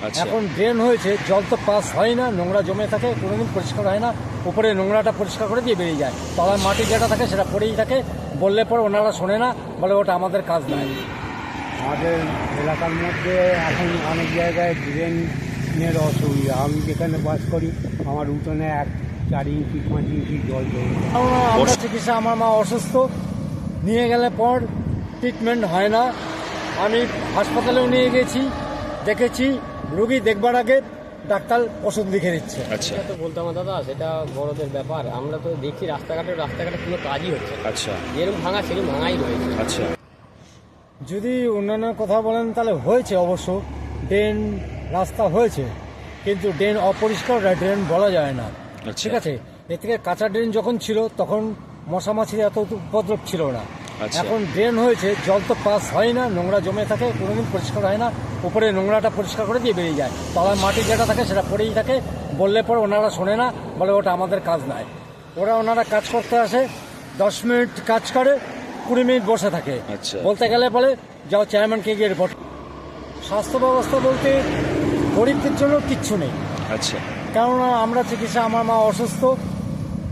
এখন ড্রেন হয়েছে, জল তো পাস হয় না, নোংরা জমে থাকে, কোনোদিন পরিষ্কার হয় না। উপরে নোংরাটা পরিষ্কার করে দিয়ে বেরিয়ে যায়, তলায় মাটি যেটা থাকে সেটা পড়েই থাকে। বললে পরে ওনারা শোনে না, বলে ওটা আমাদের কাজ নয়। আমাদের এলাকার মধ্যে এখন অনেক জায়গায় ড্রেনের অসুবিধা। আমি যেখানে বাস করি আমার উঠোনে 4 ইঞ্চি 5 ইঞ্চি জল জমে। আমরা চিকিৎসা, আমার মা অসুস্থ, নিয়ে গেলে পর ট্রিটমেন্ট হয় না। আমি হাসপাতালেও নিয়ে গেছি, দেখেছি, রুগী দেখবার আগে ডাক্তার ওষুধ লিখে দিচ্ছে। আচ্ছা, তো বলতাম না দাদা, সেটা বড়দের ব্যাপার। আমরা তো দেখি রাস্তাঘাটে কোনো কাজই হচ্ছে না। আচ্ছা, যেরকম ভাঙা সেরকম ভাঙাই রয়েছে। আচ্ছা, যদি অন্যান্য কথা বলেন তাহলে হয়েছে অবশ্য, ড্রেন রাস্তা হয়েছে, কিন্তু ড্রেন অপরিষ্কার ড্রেন বলা যায় না। আচ্ছা। ঠিক আছে, এর থেকে কাঁচা ড্রেন যখন ছিল তখন মশামাছির এত উপদ্রব ছিল না। আচ্ছা। এখন ড্রেন হয়েছে, জল তো পাস হয় না, নোংরা জমে থাকে, কোনোদিন পরিষ্কার হয় না। উপরে নোংরাটা পরিষ্কার করে দিয়ে বেরিয়ে যায়, তলায় মাটি যেটা থাকে সেটা পড়েই থাকে। বললে পরে ওনারা শোনে না, বলে ওটা আমাদের কাজ নয়। ওনারা কাজ করতে আসে, 10 মিনিট কাজ করে, 20 মিনিট বসে থাকে। আচ্ছা। বলতে গেলে বলে যাও চেয়ারম্যানকে গিয়ে রিপোর্ট। স্বাস্থ্য ব্যবস্থা বলতে গরিবদের জন্য কিচ্ছু নেই। আচ্ছা, কেননা আমরা চিকিৎসা, আমার মা অসুস্থ,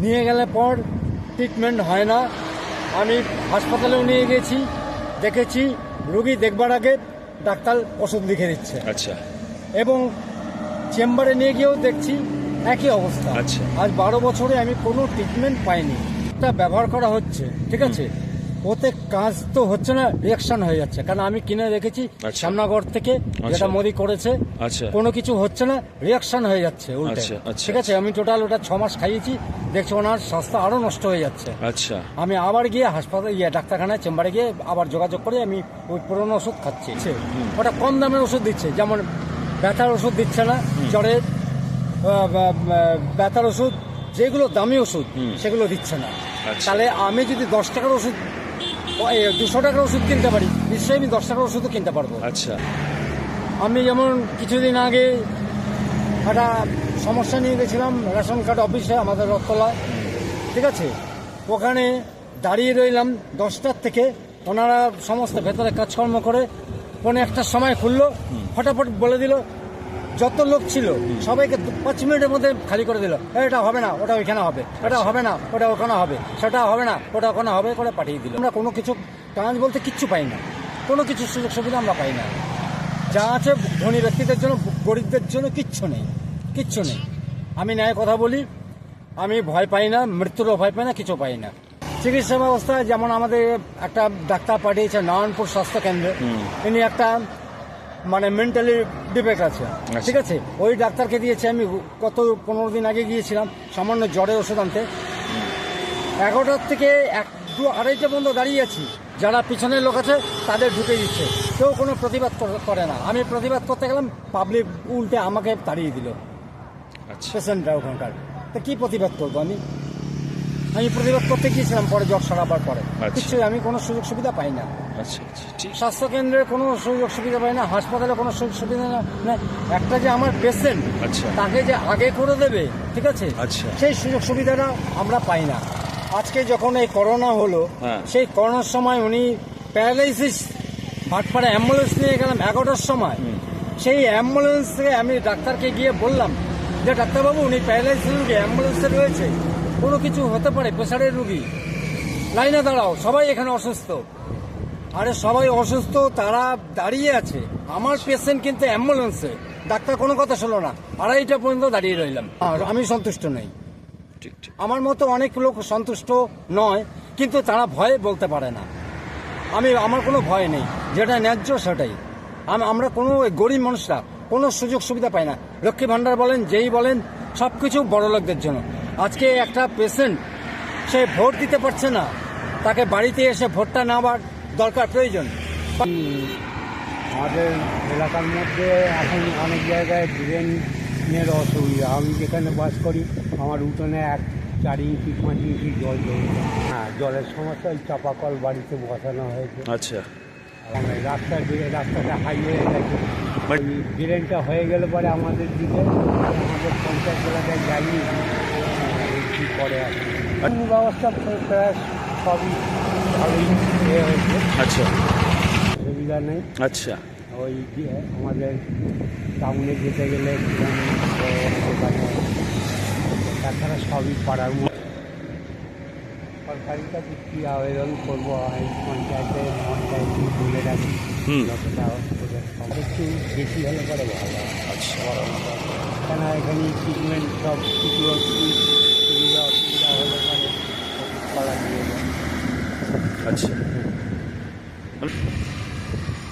নিয়ে গেলে পর ট্রিটমেন্ট হয় না। আমি হাসপাতালেও নিয়ে গেছি, দেখেছি, রুগী দেখবার আগে ডাক্তার ওষুধ লিখে দিচ্ছে। আচ্ছা, এবং চেম্বারে নিয়ে গিয়েও দেখছি একই অবস্থা। আচ্ছা। আজ 12 বছরে আমি কোনো ট্রিটমেন্ট পাইনি। এটা ব্যবহার করা হচ্ছে, ঠিক আছে, ওতে কাজ তো হচ্ছে না, রিয়াকশন হয়ে যাচ্ছে। কারণ আমি কিনে রেখেছি আচ্ছা। সামনাগড় থেকে, যেটা মোদি করেছে। আচ্ছা। কোনো কিছু হচ্ছে না, রিয়াকশন হয়ে যাচ্ছে উল্টে। আচ্ছা, আচ্ছা। ঠিক আছে, আমি টোটাল ওটা 6 মাস খাইয়েছি, দেখছি ওনার স্বাস্থ্য আরো নষ্ট হয়ে যাচ্ছে। আচ্ছা, আমি আবার গিয়ে হাসপাতালে ডাক্তারখানায় চেম্বারে গিয়ে আবার যোগাযোগ করে আমি ওই পুরোনো ওষুধ খাচ্ছি। ওটা কম দামের ওষুধ দিচ্ছে, যেমন ব্যথার ওষুধ দিচ্ছে না, জ্বরের ব্যথার ওষুধ, যেগুলো দামি ওষুধ সেগুলো দিচ্ছে না। আচ্ছা। তাহলে আমি যদি 10 টাকার ওষুধ 200 টাকার ওষুধ কিনতে পারি, নিশ্চয়ই আমি 10 টাকার ওষুধও কিনতে পারবো। আচ্ছা, আমি যেমন কিছুদিন আগে একটা সমস্যা নিয়ে গেছিলাম রেশন কার্ড অফিসে, আমাদের রথতলায়। ঠিক আছে, ওখানে দাঁড়িয়ে রইলাম 10টার থেকে, ওনারা সমস্ত ভেতরে কাজকর্ম করে 1:45 সময় খুললো, ফটাফট বলে দিল, যত লোক ছিল সবাইকে 5 মিনিটের মধ্যে খালি করে দিল। এটা হবে না, ওটা ওইখানে হবে, এটা হবে না, ওটা ওখানে হবে, সেটা হবে না, ওটা ওখানে হবে করে পাঠিয়ে দিল। আমরা কোনো কিছু কাজ বলতে কিচ্ছু পাই না, কোনো কিছু সুযোগ সুবিধা আমরা পাই না। যা আছে ধনী ব্যক্তিদের জন্য, গরিবদের জন্য কিচ্ছু নেই, কিচ্ছু নেই। আমি ন্যায় কথা বলি, আমি ভয় পাই না, মৃত্যুরও ভয় পাই না, কিছু পাই না। চিকিৎসা ব্যবস্থা যেমন আমাদের একটা ডাক্তার পাঠিয়েছে নারায়ণপুর স্বাস্থ্য কেন্দ্রে, ইনি একটা মানে মেন্টালি ডিফেক্ট আছে। ঠিক আছে, ওই ডাক্তারকে দিয়েছে। আমি গত 15 দিন আগে গিয়েছিলাম সামান্য জ্বরের ওষুধ আনতে, 11টার থেকে 2-2:30 পর্যন্ত দাঁড়িয়ে আছি। যারা পিছনের লোক আছে তাদের ঢুকে দিচ্ছে, কেউ কোনো প্রতিবাদ করে না। আমি প্রতিবাদ করতে গেলাম, পাবলিক উল্টে আমাকে তাড়িয়ে দিল, আচ্ছা, পেশেন্টরা ওখানকার। তা কী প্রতিবাদ করবো আমি প্রতিবাদ করতে গিয়েছিলাম, পরে জ্বর সারাবার পরে কিছু আমি কোনো সুযোগ সুবিধা পাই না। আচ্ছা, আচ্ছা, ঠিক। স্বাস্থ্য কেন্দ্রে কোনো সুযোগ সুবিধা পাই না, হাসপাতালে কোনো সুযোগ সুবিধা না। একটা যে আমার পেশেন্ট, আচ্ছা, তাকে যে আগে করে দেবে, ঠিক আছে, আচ্ছা। সেই সুযোগ সুবিধাটা আমরা পাই না। আজকে যখন এই করোনা হলো, হ্যাঁ। সেই করোনার সময় উনি প্যারালাইসিস, ভাটপাড়া অ্যাম্বুলেন্স নিয়ে গেলাম 11টার সময়। সেই অ্যাম্বুলেন্স থেকে আমি ডাক্তারকে গিয়ে বললাম যে ডাক্তারবাবু, উনি প্যারালাইসিস রুগী, অ্যাম্বুলেন্সে রয়েছে, কোনো কিছু হতে পারে, প্রেশারের রুগী, লাইনে দাঁড়াও, সবাই এখানে অসুস্থ। আরে সবাই অসুস্থ, তারা দাঁড়িয়ে আছে, আমার পেশেন্ট কিন্তু অ্যাম্বুলেন্সে। ডাক্তার কোনো কথা শোনো না, 2:30 পর্যন্ত দাঁড়িয়ে রইলাম। আর আমি সন্তুষ্ট নই। ঠিক, ঠিক। আমার মতো অনেক লোক সন্তুষ্ট নয়, কিন্তু তারা ভয়ে বলতে পারে না। আমার কোনো ভয় নেই, যেটা ন্যায্য সেটাই। আমরা কোনো গরিব মানুষরা কোনো সুযোগ সুবিধা পাই না। লক্ষ্মী ভাণ্ডার বলেন, যেই বলেন, সব কিছু বড় লোকদের জন্য। আজকে একটা পেশেন্ট, সে ভোট দিতে পারছে না, তাকে বাড়িতে এসে ভোটটা নেওয়ার দরকার, প্রয়োজন। আমাদের এলাকার মধ্যে এখন অনেক জায়গায় ড্রেনের অসুবিধা। আমি যেখানে বাস করি আমার উঠোনে 4 ইঞ্চি 5 ইঞ্চি জল জমে। হ্যাঁ, জলের সমস্যা, ওই চাপাকল বাড়িতে বসানো হয়েছে। আচ্ছা, রাস্তাটা হাইওয়ে গেছে, ড্রেনটা হয়ে গেলে পরে আমাদের দিকে, আমাদের পঞ্চায়েত এলাকায় যাইনি কী করে আছে। ব্যবস্থা প্রায় সবই ভালোই হয়েছে। আচ্ছা, সুবিধা নেই। আচ্ছা। ওই যে আমাদের টাউনে যেতে গেলে দোকানে, তাছাড়া সবই পাড়ার মধ্যে। সরকারের কাছে কী আবেদন করবো, আমি পঞ্চায়েতে বলে রাখি যতটা করে সব একটু বেশি হলে পরে ভালো হয়। আচ্ছা কেন এখানে ট্রিটমেন্ট সব কিছু সুবিধা অসুবিধা হলে পরে ওষুধ করা দিয়ে যায়। আচ্ছা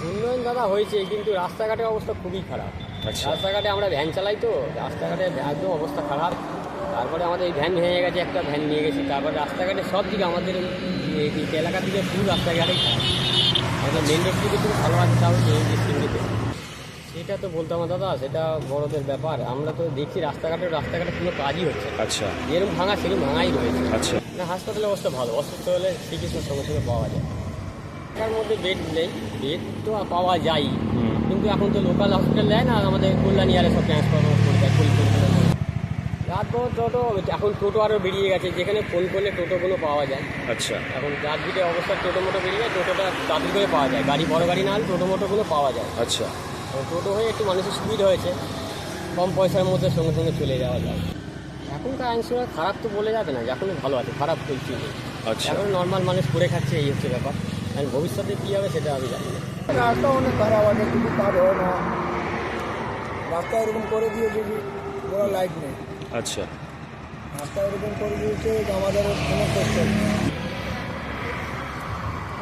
উন্নয়ন দাদা হয়েছে, কিন্তু রাস্তাঘাটের অবস্থা খুবই খারাপ। আচ্ছা। রাস্তাঘাটে আমরা ভ্যান চালাই তো, রাস্তাঘাটে একদম অবস্থা খারাপ। তারপরে আমাদের এই ভ্যান ভেঙে গেছে, একটা ভ্যান নিয়ে গেছি। তারপরে রাস্তাঘাটে সব দিকে আমাদের এই এলাকা থেকে পুরো রাস্তাঘাটেই খারাপ। আমাদের মেন রোড থেকে খুব ভালো আছে, তাও এই যে সিঙ্গিতে সেটা তো বলতাম না দাদা, সেটা বড়দের ব্যাপার। আমরা তো দেখছি রাস্তাঘাটে কোনো কাজই হচ্ছে না। আচ্ছা যেরকম ভাঙা সেরকম ভাঙাই রয়েছে। আচ্ছা না, হাসপাতালের অবস্থা ভালো, অসুস্থ হলে চিকিৎসার সঙ্গে সঙ্গে পাওয়া যায়। তার মধ্যে বেড নেই, বেড তো পাওয়া যায়, কিন্তু এখন তো লোকাল হসপিটাল দেয় না, আমাদের কল্যাণী আরে সব ট্রান্সফার করে দেয়। রাতভর টোটো, এখন টোটো আরও বেরিয়ে গেছে, যেখানে ফোন করলে টোটোগুলো পাওয়া যায়। আচ্ছা এখন চারদিকে অবস্থা টোটো মোটো বেরিয়ে যায়, টোটোটা তাড়াতাড়ি করে পাওয়া যায়। গাড়ি বড় গাড়ি না হলে টোটো মোটোগুলো পাওয়া যায়। আচ্ছা টোটো হয়ে একটু মানুষের সুবিধা হয়েছে, কম পয়সার মধ্যে সঙ্গে সঙ্গে চলে যাওয়া যায়। এখনকার আইনশৃঙ্খলা খারাপ তো বলে যাবে না, যখনই ভালো আছে, খারাপ চলছে। আচ্ছা এখন নর্মাল মানুষ করে খাচ্ছে, এই হচ্ছে ব্যাপার। আর ভবিষ্যতে কী হবে সেটা আমি জানি না। রাস্তা অনেক খারাপ আছে, কিছু কাজ হয় না। রাস্তা এরকম করে দিয়েছে যে ওরা লাইট নেই, আচ্ছা রাস্তা এরকম করে দিয়েছে যে আমাদের কোনো কষ্ট নেই।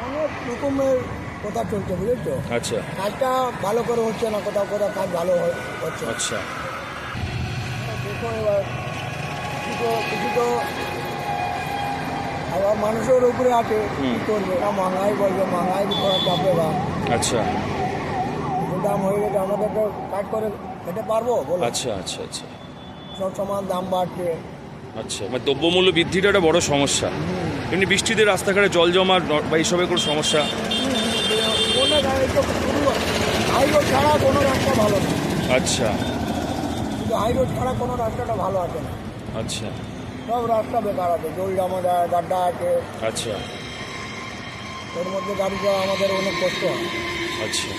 অনেক রকমের কথা চলছে, বুঝেছো? আচ্ছা কাজটা ভালো করে হচ্ছে না, কোথাও কোথাও কাজ ভালো হচ্ছে। আচ্ছা দেখো এবার কিছু তো আবার মানুষের উপরে আছে, কী করবে না, মাঙ্গাই বলবে, মাঙ্গাই করা চাপে বা আচ্ছা দাম হয়ে গেছে, আমাদের তো কাজ করে খেতে পারবো বলো? আচ্ছা আচ্ছা আচ্ছা সব সমান দাম বাড়ছে। আচ্ছা মানে দ্রব্যমূল্য বৃদ্ধিটা একটা বড় সমস্যা। এমনি বৃষ্টিতে রাস্তাঘাটে জল জমা বা এইসবের কোনো সমস্যা? কোনো গাড়ি তো হাই রোড ছাড়া কোনো রাস্তা ভালো না, আচ্ছা কিন্তু হাই রোড ছাড়া কোনো রাস্তাটা ভালো আছে না। আচ্ছা সব রাস্তা বেকার আছে, জল জমা গাড্ডা আছে, আচ্ছা এর মধ্যে গাড়ি যাওয়া আমাদের অনেক কষ্ট হয়। আচ্ছা